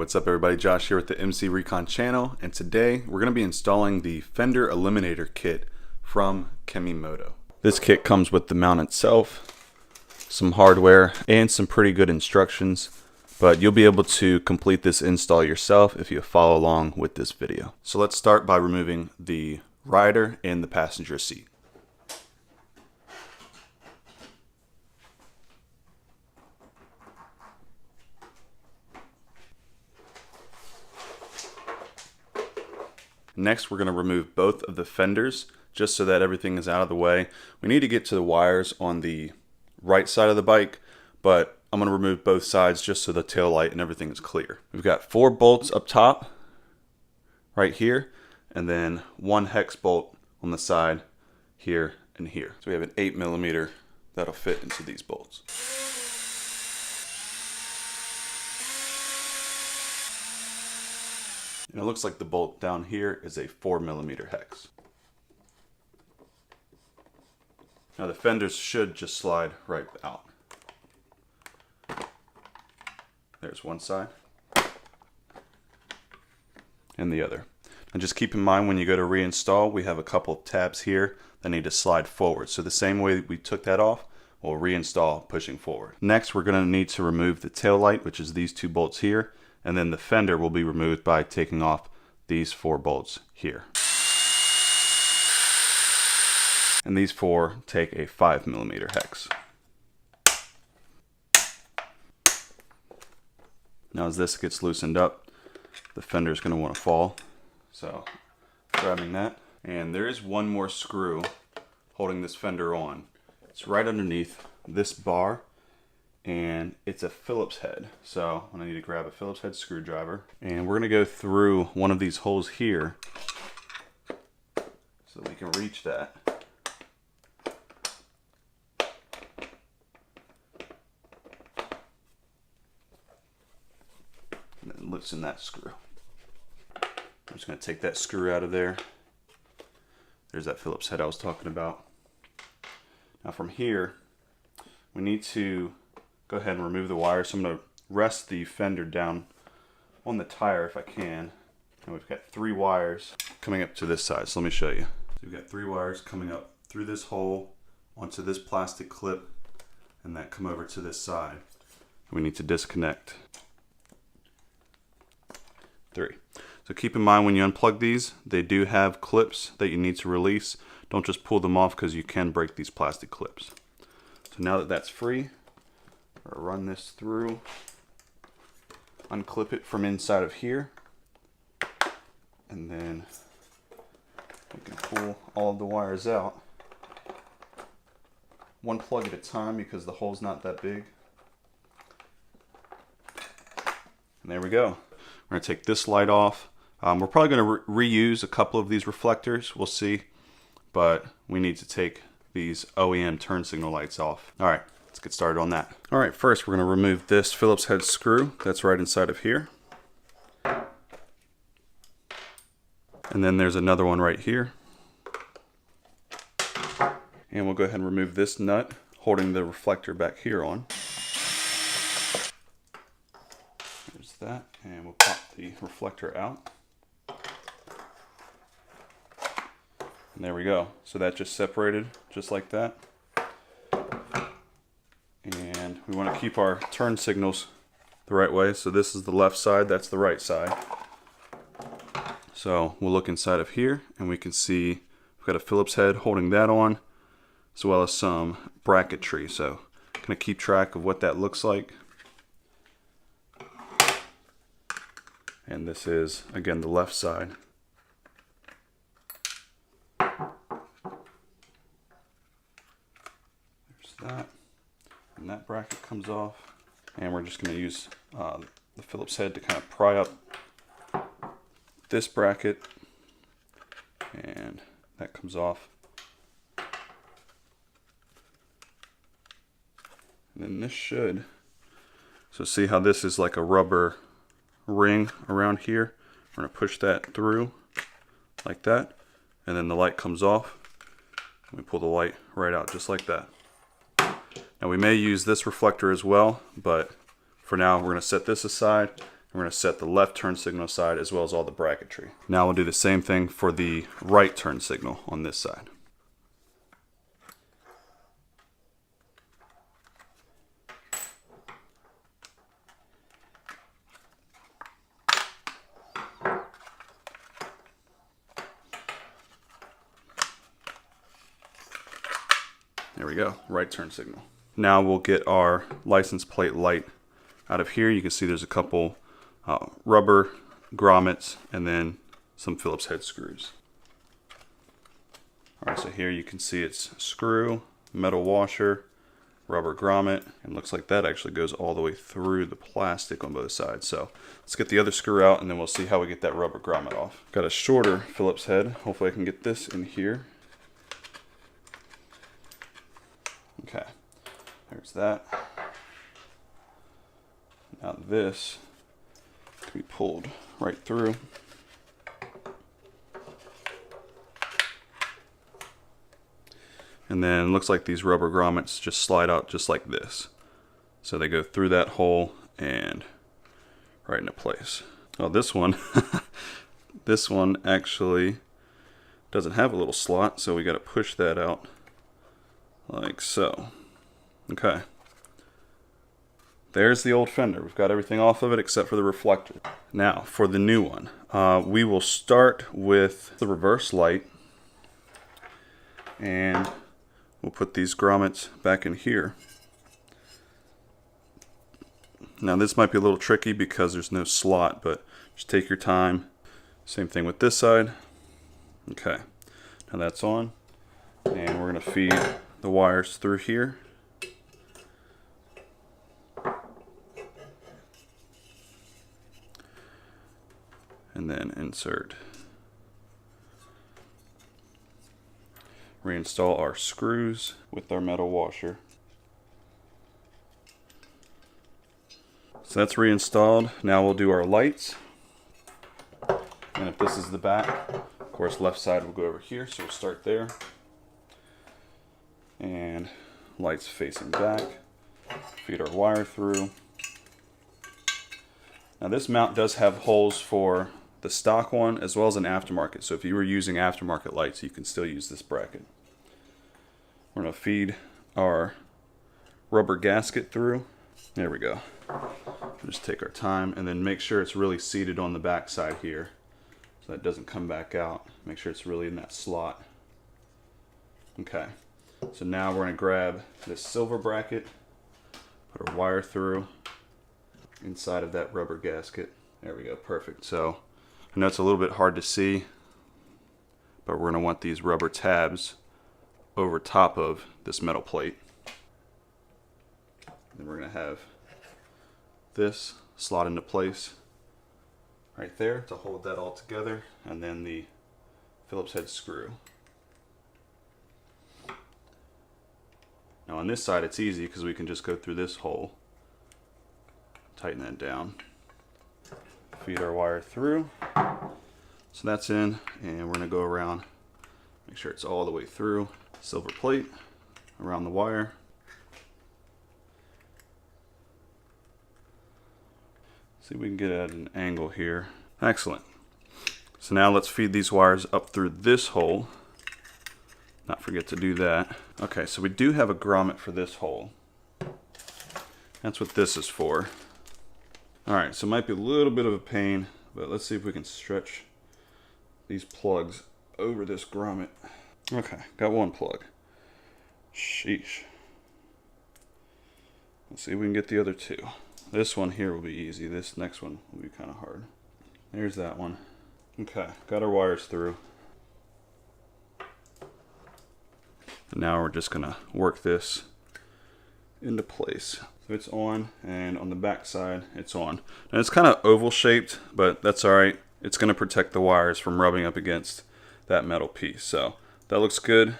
What's up everybody, Josh here with the MC Recon channel, and today we're going to be installing the Fender Eliminator kit from Kemimoto. This kit comes with the mount itself, some hardware, and some pretty good instructions, but you'll be able to complete this install yourself if you follow along with this video. So let's start by removing the rider and the passenger seat. Next, we're going to remove both of the fenders just so that everything is out of the way. We need to get to the wires on the right side of the bike, but I'm going to remove both sides just so the tail light and everything is clear. We've got 4 bolts up top right here, and then 1 hex bolt on the side here and here. So we have an 8mm that'll fit into these bolts. And it looks like the bolt down here is a 4mm hex. Now the fenders should just slide right out. There's one side and the other. And just keep in mind when you go to reinstall, we have a couple of tabs here that need to slide forward. So the same way we took that off, we'll reinstall pushing forward. Next, we're going to need to remove the tail light, which is these 2 bolts here. And then the fender will be removed by taking off these 4 bolts here. And these 4 take a 5mm hex. Now as this gets loosened up, the fender is going to want to fall. So grabbing that. And there is one more screw holding this fender on. It's right underneath this bar. And it's a Phillips head, so I need to grab a Phillips head screwdriver, and we're going to go through one of these holes here so that we can reach that. And then loosen that screw. I'm just going to take that screw out of there. There's that Phillips head I was talking about. Now from here, we need to go ahead and remove the wire. So I'm going to rest the fender down on the tire if I can. And we've got 3 wires coming up to this side. So let me show you. So we've got 3 wires coming up through this hole onto this plastic clip, and that come over to this side. We need to disconnect 3. So keep in mind when you unplug these, they do have clips that you need to release. Don't just pull them off because you can break these plastic clips. So now that that's free, or run this through, unclip it from inside of here, and then we can pull all of the wires out, 1 plug at a time because the hole's not that big. And there we go. We're going to take this light off. We're probably going to reuse a couple of these reflectors, we'll see, but we need to take these OEM turn signal lights off. All right. Let's get started on that. All right, first we're going to remove this Phillips head screw that's right inside of here. And then there's another one right here. And we'll go ahead and remove this nut holding the reflector back here on. There's that, and we'll pop the reflector out. And there we go. So that just separated just like that. And we want to keep our turn signals the right way. So this is the left side, that's the right side. So we'll look inside of here and we can see we've got a Phillips head holding that on, as well as some bracketry. So I'm going to keep track of what that looks like. And this is, again, the left side. There's that. And that bracket comes off, and we're just going to use the Phillips head to kind of pry up this bracket, and that comes off. And then this should, so see how this is like a rubber ring around here. We're going to push that through like that, and then the light comes off. We pull the light right out just like that. Now we may use this reflector as well, but for now we're going to set this aside. We're going to set the left turn signal aside as well as all the bracketry. Now we'll do the same thing for the right turn signal on this side. There we go, right turn signal. Now we'll get our license plate light out of here. You can see there's a couple rubber grommets and then some Phillips head screws. Alright, so here you can see it's screw, metal washer, rubber grommet, and looks like that actually goes all the way through the plastic on both sides. So let's get the other screw out and then we'll see how we get that rubber grommet off. Got a shorter Phillips head. Hopefully I can get this in here. Okay, there's that. Now this can be pulled right through. And then it looks like these rubber grommets just slide out just like this. So they go through that hole and right into place. Oh, this one, this one actually doesn't have a little slot, so we got to push that out like so. Okay. There's the old fender. We've got everything off of it except for the reflector. Now, for the new one, we will start with the reverse light. And we'll put these grommets back in here. Now, this might be a little tricky because there's no slot, but just take your time. Same thing with this side. Okay. Now that's on. And we're going to feed the wires through here. And then insert. Reinstall our screws with our metal washer. So that's reinstalled. Now we'll do our lights. And if this is the back, of course left side will go over here, so we'll start there. And lights facing back. Feed our wire through. Now this mount does have holes for the stock one as well as an aftermarket. So if you were using aftermarket lights, you can still use this bracket. We're going to feed our rubber gasket through. There we go. Just take our time and then make sure it's really seated on the back side here so that it doesn't come back out. Make sure it's really in that slot. Okay. So now we're going to grab this silver bracket, put our wire through inside of that rubber gasket. There we go, perfect. So I know it's a little bit hard to see, but we're going to want these rubber tabs over top of this metal plate. Then we're going to have this slot into place right there to hold that all together, and then the Phillips head screw. Now on this side it's easy because we can just go through this hole, tighten that down, feed our wire through. So that's in, and we're going to go around, make sure it's all the way through. Silver plate around the wire. See if we can get it at an angle here. Excellent. So now let's feed these wires up through this hole. Not forget to do that. Okay, so we do have a grommet for this hole. That's what this is for. Alright, so it might be a little bit of a pain, but let's see if we can stretch these plugs over this grommet. Okay, got one plug. Sheesh. Let's see if we can get the other two. This one here will be easy. This next one will be kind of hard. There's that one. Okay, got our wires through. And now we're just gonna work this into place. So it's on, and on the back side it's on. And it's kind of oval shaped, but that's alright. It's gonna protect the wires from rubbing up against that metal piece. So that looks good.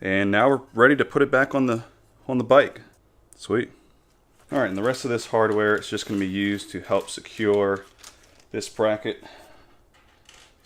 And now we're ready to put it back on the bike. Sweet. Alright, and the rest of this hardware is just going to be used to help secure this bracket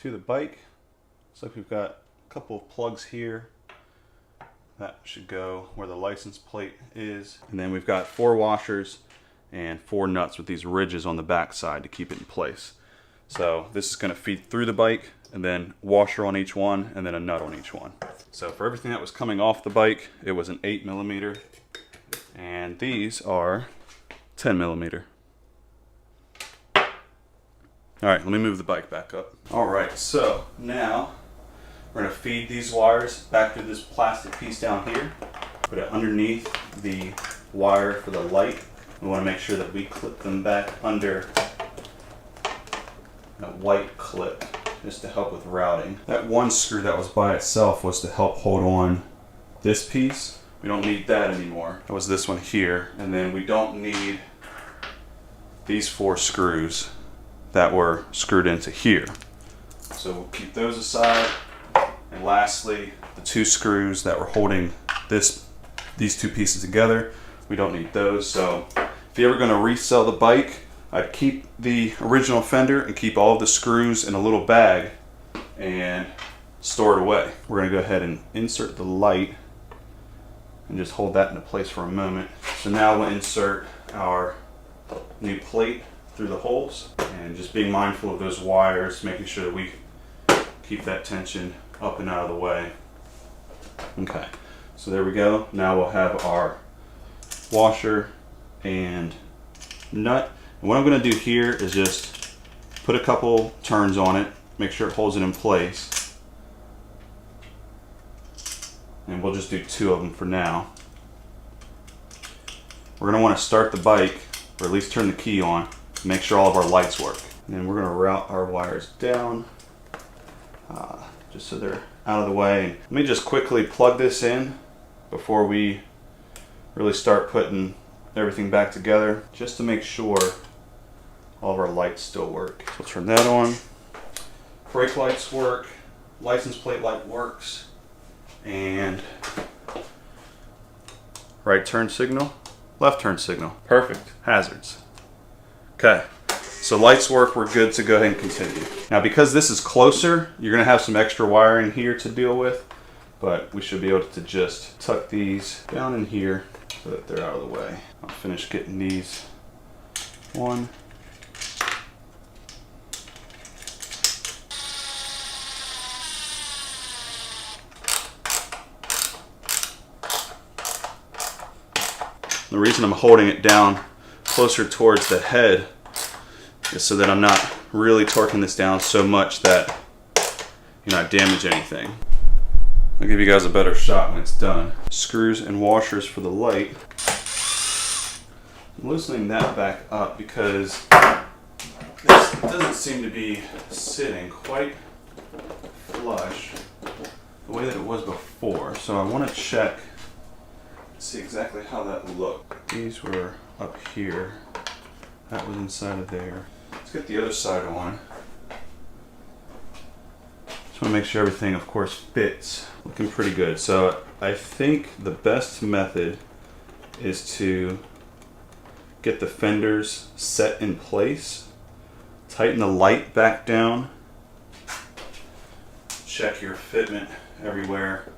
to the bike. Looks like we've got a couple of plugs here. That should go where the license plate is. And then we've got 4 washers and 4 nuts with these ridges on the back side to keep it in place. So this is going to feed through the bike, and then washer on each one, and then a nut on each one. So for everything that was coming off the bike, it was an 8mm, and these are 10mm. All right, let me move the bike back up. All right, so now we're going to feed these wires back through this plastic piece down here. Put it underneath the wire for the light. We want to make sure that we clip them back under a white clip, just to help with routing. That one screw that was by itself was to help hold on this piece. We don't need that anymore. That was this one here. And then we don't need these 4 screws that were screwed into here. So we'll keep those aside. And lastly, the 2 screws that were holding these 2 pieces together, we don't need those. So if you're ever going to resell the bike, I'd keep the original fender and keep all of the screws in a little bag and store it away. We're going to go ahead and insert the light and just hold that into place for a moment. So now we'll insert our new plate through the holes, and just being mindful of those wires, making sure that we keep that tension up and out of the way. Okay, so there we go. Now we'll have our washer and nut. And what I'm going to do here is just put a couple turns on it, make sure it holds it in place. And we'll just do 2 of them for now. We're going to want to start the bike, or at least turn the key on, to make sure all of our lights work. And then we're going to route our wires down, just so they're out of the way. Let me just quickly plug this in before we really start putting everything back together, just to make sure all of our lights still work. So we'll turn that on. Brake lights work, license plate light works, and right turn signal, left turn signal. Perfect. Hazards. Okay, so lights work, we're good to go ahead and continue. Now because this is closer, you're gonna have some extra wiring here to deal with, but we should be able to just tuck these down in here so that they're out of the way. I'll finish getting these on. The reason I'm holding it down closer towards the head is so that I'm not really torquing this down so much that I damage anything. I'll give you guys a better shot when it's done. Screws and washers for the light. I'm loosening that back up because this doesn't seem to be sitting quite flush the way that it was before. So I want to check, see exactly how that looked. These were up here. That was inside of there. Let's get the other side on. Just want to make sure everything, of course, fits. Looking pretty good. So I think the best method is to get the fenders set in place, tighten the light back down, check your fitment everywhere,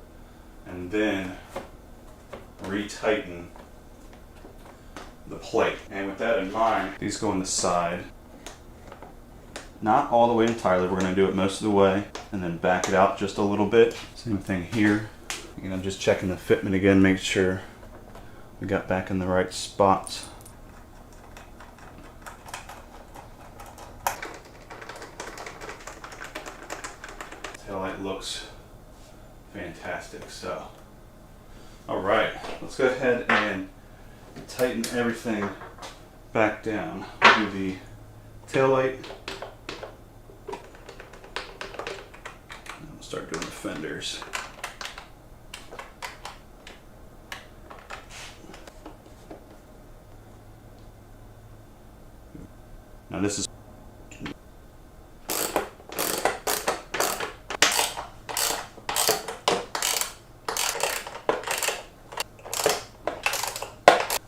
and then retighten the plate. And with that in mind, these go on the side. Not all the way entirely, we're going to do it most of the way and then back it out just a little bit. Same thing here. Again, I'm just checking the fitment again, make sure we got back in the right spots. Taillight looks fantastic. So, all right, let's go ahead and tighten everything back down. We'll do the taillight. We'll start doing the fenders. Now this is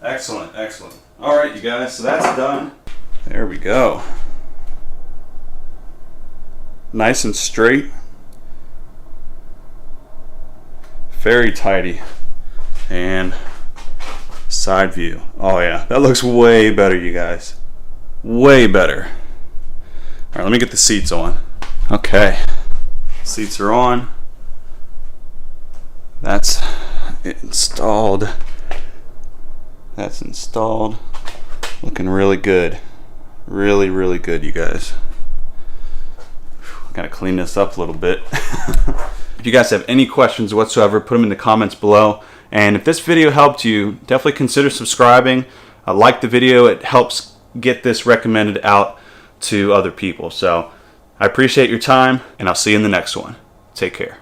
excellent, excellent. All right, you guys, so that's done. There we go. Nice and straight. Very tidy. And Side view. Oh yeah, that looks way better, you guys. Way better. All right, let me get the seats on. Okay, seats are on. That's installed. That's installed. Looking really good. Really, really good, you guys. Gotta clean this up a little bit. If you guys have any questions whatsoever, put them in the comments below. And if this video helped you, definitely consider subscribing. Like the video, it helps get this recommended out to other people. So I appreciate your time, and I'll see you in the next one. Take care.